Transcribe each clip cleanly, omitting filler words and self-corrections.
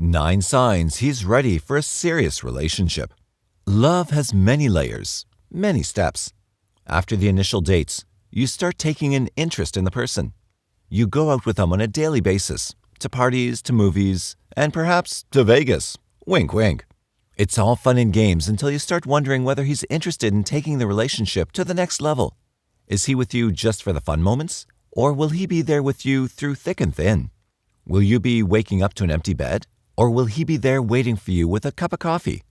9 signs he's ready for a serious relationship. Love has many layers, many steps. After the initial dates, you start taking an interest in the person. You go out with them on a daily basis, to parties, to movies, and perhaps to Vegas. Wink, wink. It's all fun and games until you start wondering whether he's interested in taking the relationship to the next level. Is he with you just for the fun moments? Or will he be there with you through thick and thin? Will you be waking up to an empty bed? Or will he be there waiting for you with a cup of coffee?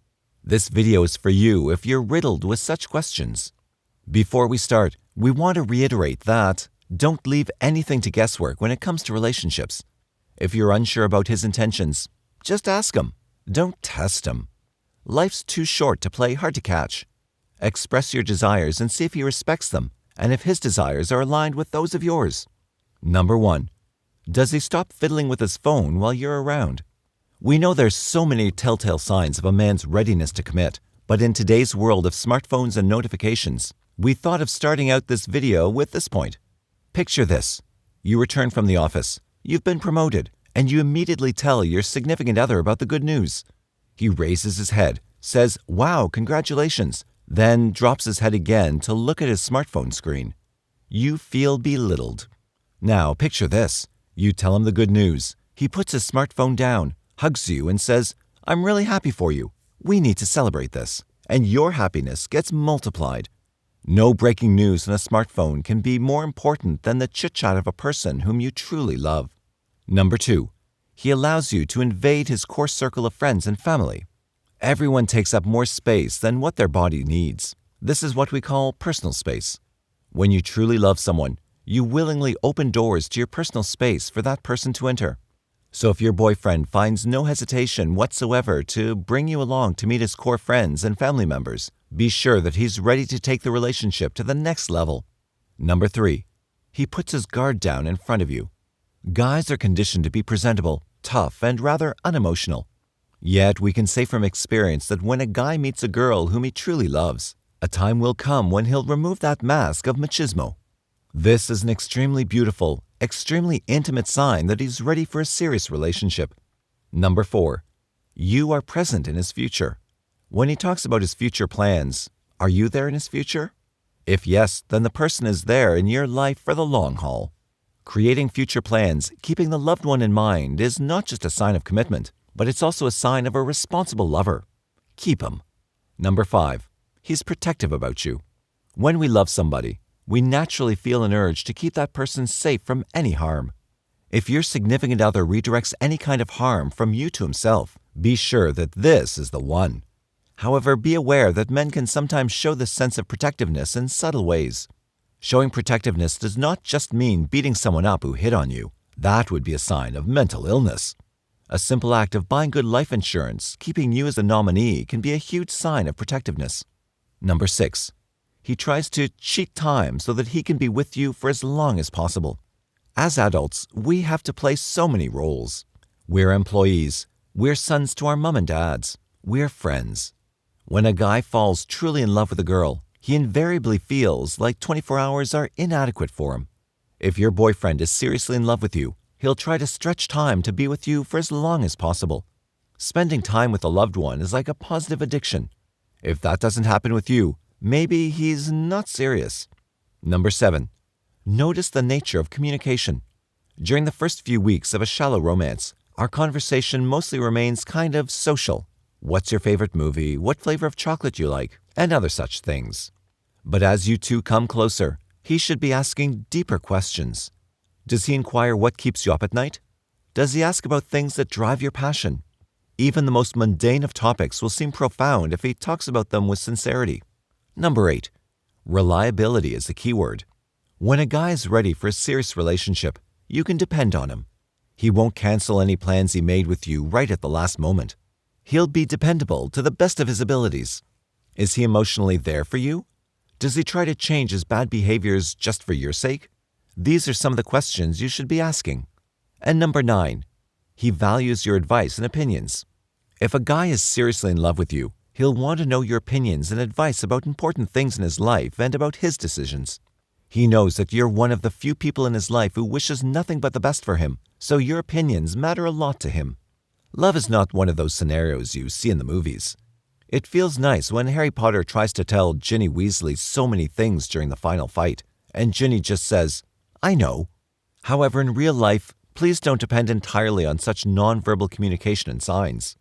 This video is for you if you're riddled with such questions. Before we start, we want to reiterate that don't leave anything to guesswork when it comes to relationships. If you're unsure about his intentions, just ask him. Don't test him. Life's too short to play hard to catch. Express your desires and see if he respects them and if his desires are aligned with those of yours. Number 1. Does he stop fiddling with his phone while you're around? We know there's so many telltale signs of a man's readiness to commit, but in today's world of smartphones and notifications, we thought of starting out this video with this point. Picture this. You return from the office, you've been promoted, and you immediately tell your significant other about the good news. He raises his head, says, "Wow, congratulations," then drops his head again to look at his smartphone screen. You feel belittled. Now picture this. You tell him the good news. He puts his smartphone down, hugs you, and says, "I'm really happy for you. We need to celebrate this." And your happiness gets multiplied. No breaking news on a smartphone can be more important than the chit-chat of a person whom you truly love. Number 2. He allows you to invade his core circle of friends and family. Everyone takes up more space than what their body needs. This is what we call personal space. When you truly love someone, you willingly open doors to your personal space for that person to enter. So if your boyfriend finds no hesitation whatsoever to bring you along to meet his core friends and family members, be sure that he's ready to take the relationship to the next level. Number 3. He puts his guard down in front of you. Guys are conditioned to be presentable, tough, and rather unemotional. Yet we can say from experience that when a guy meets a girl whom he truly loves, a time will come when he'll remove that mask of machismo. This is an extremely beautiful, extremely intimate sign that he's ready for a serious relationship. Number 4. You are present in his future. When he talks about his future plans, are you there in his future? If yes, then the person is there in your life for the long haul. Creating future plans, keeping the loved one in mind, is not just a sign of commitment, but it's also a sign of a responsible lover. Keep him. Number 5. He's protective about you. When we love somebody, we naturally feel an urge to keep that person safe from any harm. If your significant other redirects any kind of harm from you to himself, be sure that this is the one. However, be aware that men can sometimes show this sense of protectiveness in subtle ways. Showing protectiveness does not just mean beating someone up who hit on you. That would be a sign of mental illness. A simple act of buying good life insurance, keeping you as a nominee, can be a huge sign of protectiveness. Number 6. He tries to cheat time so that he can be with you for as long as possible. As adults, we have to play so many roles. We're employees. We're sons to our mom and dads. We're friends. When a guy falls truly in love with a girl, he invariably feels like 24 hours are inadequate for him. If your boyfriend is seriously in love with you, he'll try to stretch time to be with you for as long as possible. Spending time with a loved one is like a positive addiction. If that doesn't happen with you, maybe he's not serious. Number 7. Notice the nature of communication. During the first few weeks of a shallow romance, our conversation mostly remains kind of social. What's your favorite movie? What flavor of chocolate you like? And other such things. But as you two come closer, he should be asking deeper questions. Does he inquire what keeps you up at night? Does he ask about things that drive your passion? Even the most mundane of topics will seem profound if he talks about them with sincerity. Number 8. Reliability is the key word. When a guy is ready for a serious relationship, you can depend on him. He won't cancel any plans he made with you right at the last moment. He'll be dependable to the best of his abilities. Is he emotionally there for you? Does he try to change his bad behaviors just for your sake? These are some of the questions you should be asking. And number 9. He values your advice and opinions. If a guy is seriously in love with you, he'll want to know your opinions and advice about important things in his life and about his decisions. He knows that you're one of the few people in his life who wishes nothing but the best for him, so your opinions matter a lot to him. Love is not one of those scenarios you see in the movies. It feels nice when Harry Potter tries to tell Ginny Weasley so many things during the final fight, and Ginny just says, "I know." However, in real life, please don't depend entirely on such nonverbal communication and signs.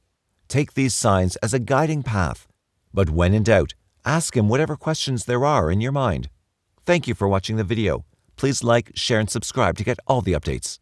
Take these signs as a guiding path, but when in doubt, ask him whatever questions there are in your mind. Thank you for watching the video. Please like, share, and subscribe to get all the updates.